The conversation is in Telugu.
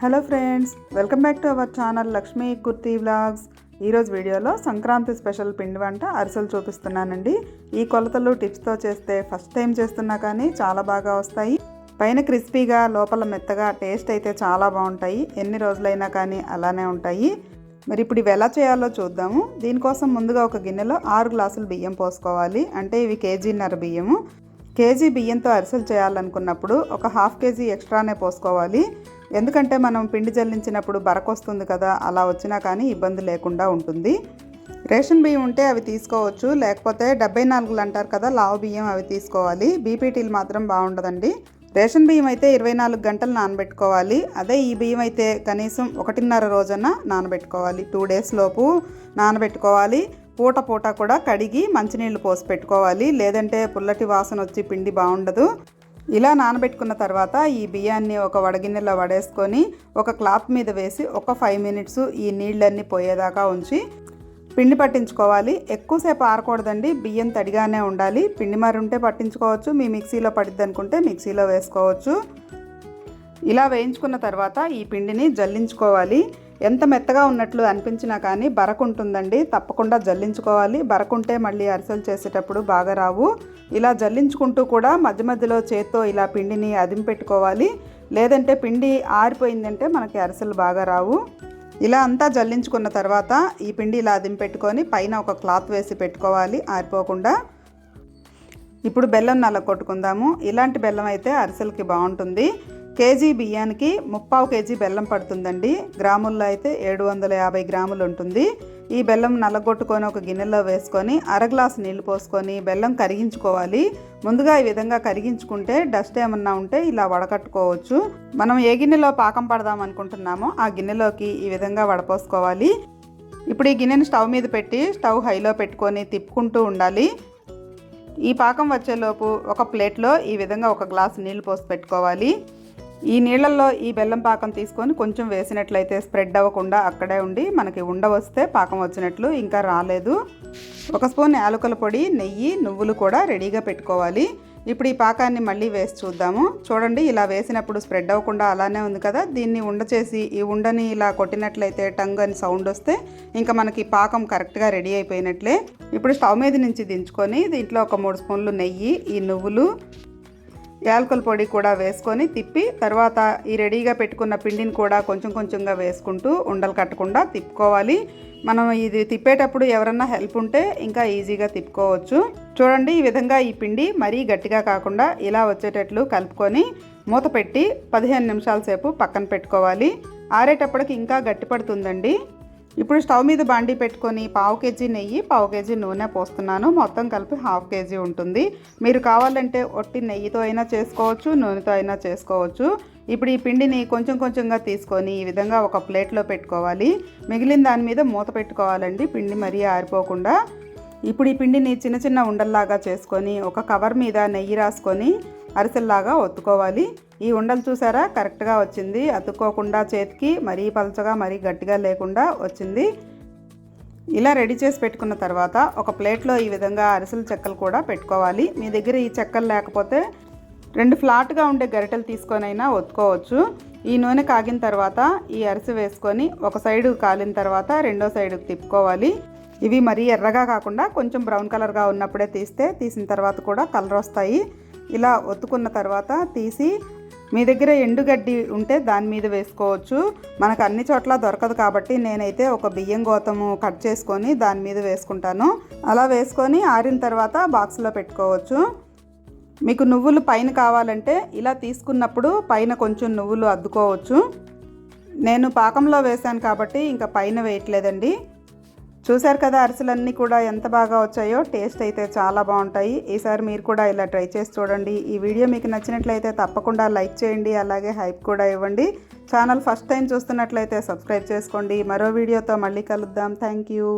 Hello friends, welcome back to our channel Lakshmi kurti vlogs. ఈరోజు వీడియోలో సంక్రాంతి స్పెషల్ పిండి వంట అరిసెలు చూపిస్తున్నానండి. ఈ కొలతలు టిప్స్తో చేస్తే ఫస్ట్ టైం చేస్తున్నా కానీ చాలా బాగా వస్తాయి. పైన క్రిస్పీగా లోపల మెత్తగా టేస్ట్ అయితే చాలా బాగుంటాయి. ఎన్ని రోజులైనా కానీ అలానే ఉంటాయి. మరి ఇప్పుడు ఇవి ఎలా చేయాలో చూద్దాము. దీనికోసం ముందుగా ఒక గిన్నెలో 6 గ్లాసులు బియ్యం పోసుకోవాలి. అంటే ఇవి కేజీన్నర బియ్యము. కేజీ బియ్యంతో అరిసెలు చేయాలనుకున్నప్పుడు ఒక హాఫ్ కేజీ ఎక్స్ట్రానే పోసుకోవాలి. ఎందుకంటే మనం పిండి జల్లించినప్పుడు బరకొస్తుంది కదా, అలా వచ్చినా కానీ ఇబ్బంది లేకుండా ఉంటుంది. రేషన్ బియ్యం ఉంటే అవి తీసుకోవచ్చు, లేకపోతే 74 అంటారు కదా లావు బియ్యం, అవి తీసుకోవాలి. బీపీటీలు మాత్రం బాగుండదండి. రేషన్ బియ్యం అయితే 24 గంటలు నానబెట్టుకోవాలి. అదే ఈ బియ్యం అయితే కనీసం 1.5 రోజున నానబెట్టుకోవాలి. 2 డేస్ లోపు నానబెట్టుకోవాలి. పూట పూట కూడా కడిగి మంచినీళ్ళు పోసి పెట్టుకోవాలి, లేదంటే పుల్లటి వాసన వచ్చి పిండి బాగుండదు. ఇలా నానబెట్టుకున్న తర్వాత ఈ బియ్యాన్ని ఒక వడగిన్నెలో వడేసుకొని ఒక క్లాత్ మీద వేసి ఒక 5 మినిట్స్ ఈ నీళ్ళన్నీ పోయేదాకా ఉంచి పిండి పట్టించుకోవాలి. ఎక్కువసేపు ఆరకూడదండి, బియ్యం తడిగానే ఉండాలి. పిండి మరి ఉంటే పట్టించుకోవచ్చు, మీ మిక్సీలో పడిద్ది అనుకుంటే మిక్సీలో వేసుకోవచ్చు. ఇలా వేయించుకున్న తర్వాత ఈ పిండిని జల్లించుకోవాలి. ఎంత మెత్తగా ఉన్నట్లు అనిపించినా కానీ బరకుంటుందండి, తప్పకుండా జల్లించుకోవాలి. బరకుంటే మళ్ళీ అరిసెలు చేసేటప్పుడు బాగా రావు. ఇలా జల్లించుకుంటూ కూడా మధ్య మధ్యలో చేత్తో ఇలా పిండిని అదింపెట్టుకోవాలి, లేదంటే పిండి ఆరిపోయిందంటే మనకి అరిసెలు బాగా రావు. ఇలా అంతా జల్లించుకున్న తర్వాత ఈ పిండి ఇలా అదింపెట్టుకొని పైన ఒక క్లాత్ వేసి పెట్టుకోవాలి ఆరిపోకుండా. ఇప్పుడు బెల్లం నల్లగొట్టుకుందాము. ఇలాంటి బెల్లం అయితే అరిసెలకి బాగుంటుంది. కేజీ బియ్యానికి 3/4 కేజీ బెల్లం పడుతుందండి. గ్రాముల్లో అయితే 750 గ్రాములు ఉంటుంది. ఈ బెల్లం నల్లగొట్టుకొని ఒక గిన్నెలో వేసుకొని 1/2 గ్లాసు నీళ్లు పోసుకొని బెల్లం కరిగించుకోవాలి. ముందుగా ఈ విధంగా కరిగించుకుంటే డస్ట్ ఏమన్నా ఉంటే ఇలా వడకట్టుకోవచ్చు. మనం ఏ గిన్నెలో పాకం పడదాం అనుకుంటున్నామో ఆ గిన్నెలోకి ఈ విధంగా వడపోసుకోవాలి. ఇప్పుడు ఈ గిన్నెని స్టవ్ మీద పెట్టి స్టవ్ హైలో పెట్టుకొని తిప్పుకుంటూ ఉండాలి. ఈ పాకం వచ్చేలోపు ఒక ప్లేట్లో ఈ విధంగా 1 గ్లాసు నీళ్లు పోసి పెట్టుకోవాలి. ఈ నీళ్ళల్లో ఈ బెల్లం పాకం తీసుకొని కొంచెం వేసినట్లయితే స్ప్రెడ్ అవ్వకుండా అక్కడే ఉండి మనకి ఉండవస్తే పాకం వచ్చినట్లు. ఇంకా రాలేదు. 1 స్పూన్ యాలకుల పొడి, నెయ్యి, నువ్వులు కూడా రెడీగా పెట్టుకోవాలి. ఇప్పుడు ఈ పాకాన్ని మళ్ళీ వేసి చూద్దాము. చూడండి, ఇలా వేసినప్పుడు స్ప్రెడ్ అవ్వకుండా అలానే ఉంది కదా. దీన్ని ఉండ చేసి ఈ ఉండని ఇలా కొట్టినట్లయితే టంగ్ అని సౌండ్ వస్తే ఇంకా మనకి పాకం కరెక్ట్గా రెడీ అయిపోయినట్లే. ఇప్పుడు స్టవ్ మీద నుంచి దించుకొని దీంట్లో ఒక 3 స్పూన్లు నెయ్యి, ఈ నువ్వులు, యాలకుల పొడి కూడా వేసుకొని తిప్పి తర్వాత ఈ రెడీగా పెట్టుకున్న పిండిని కూడా కొంచెం కొంచెంగా వేసుకుంటూ ఉండలు కట్టకుండా తిప్పుకోవాలి. మనం ఇది తిప్పేటప్పుడు ఎవరన్నా హెల్ప్ ఉంటే ఇంకా ఈజీగా తిప్పుకోవచ్చు. చూడండి, ఈ విధంగా ఈ పిండి మరీ గట్టిగా కాకుండా ఇలా వచ్చేటట్లు కలుపుకొని మూత పెట్టి 15 నిమిషాల సేపు పక్కన పెట్టుకోవాలి. ఆరేటప్పటికి ఇంకా గట్టిపడుతుందండి. ఇప్పుడు స్టవ్ మీద బాండీ పెట్టుకొని 1/4 కేజీ నెయ్యి, 1/4 కేజీ నూనె పోస్తున్నాను. మొత్తం కలిపి 1/2 కేజీ ఉంటుంది. మీరు కావాలంటే ఒట్టి నెయ్యితో అయినా చేసుకోవచ్చు, నూనెతో అయినా చేసుకోవచ్చు. ఇప్పుడు ఈ పిండిని కొంచెం కొంచెంగా తీసుకొని ఈ విధంగా ఒక ప్లేట్లో పెట్టుకోవాలి. మిగిలిన దాని మీద మూత పెట్టుకోవాలండి, పిండి మరీ ఆరిపోకుండా. ఇప్పుడు ఈ పిండిని చిన్న చిన్న ఉండల్లాగా చేసుకొని ఒక కవర్ మీద నెయ్యి రాసుకొని అరిసెల్లాగా ఒత్తుకోవాలి. ఈ ఉండలు చూసారా, కరెక్ట్గా వచ్చింది. అతుక్కోకుండా చేతికి మరీ పలచగా మరీ గట్టిగా లేకుండా వచ్చింది. ఇలా రెడీ చేసి పెట్టుకున్న తర్వాత ఒక ప్లేట్లో ఈ విధంగా అరిసెల చెక్కలు కూడా పెట్టుకోవాలి. మీ దగ్గర ఈ చెక్కలు లేకపోతే 2 ఫ్లాట్గా ఉండే గరిటెలు తీసుకొనైనా ఒత్తుకోవచ్చు. ఈ నూనె కాగిన తర్వాత ఈ అరిసె వేసుకొని ఒక సైడు కాలిన తర్వాత రెండో సైడుకి తిప్పుకోవాలి. ఇవి మరీ ఎర్రగా కాకుండా కొంచెం బ్రౌన్ కలర్గా ఉన్నప్పుడే తీసిన తర్వాత కూడా కలర్ వస్తాయి. ఇలా ఒత్తుకున్న తర్వాత తీసి మీ దగ్గర ఎండుగడ్డి ఉంటే దాని మీద వేసుకోవచ్చు. మనకు అన్ని చోట్ల దొరకదు కాబట్టి నేనైతే ఒక బియ్యం గోతము కట్ చేసుకొని దాని మీద వేసుకుంటాను. అలా వేసుకొని ఆరిన తర్వాత బాక్స్లో పెట్టుకోవచ్చు. మీకు నువ్వులు పైన కావాలంటే ఇలా తీసుకున్నప్పుడు పైన కొంచెం నువ్వులు అద్దుకోవచ్చు. నేను పాకంలో వేశాను కాబట్టి ఇంకా పైన వేయట్లేదండి. చూశారు కదా, అరిసెలన్నీ కూడా ఎంత బాగా వచ్చాయో. టేస్ట్ అయితే చాలా బాగుంటాయి. ఈసారి మీరు కూడా ఇలా ట్రై చేసి చూడండి. ఈ వీడియో మీకు నచ్చినట్లయితే తప్పకుండా లైక్ చేయండి, అలాగే హైప్ కూడా ఇవ్వండి. ఛానల్ ఫస్ట్ టైం చూస్తున్నట్లయితే సబ్స్క్రైబ్ చేసుకోండి. మరో వీడియోతో మళ్ళీ కలుద్దాం. Thank you.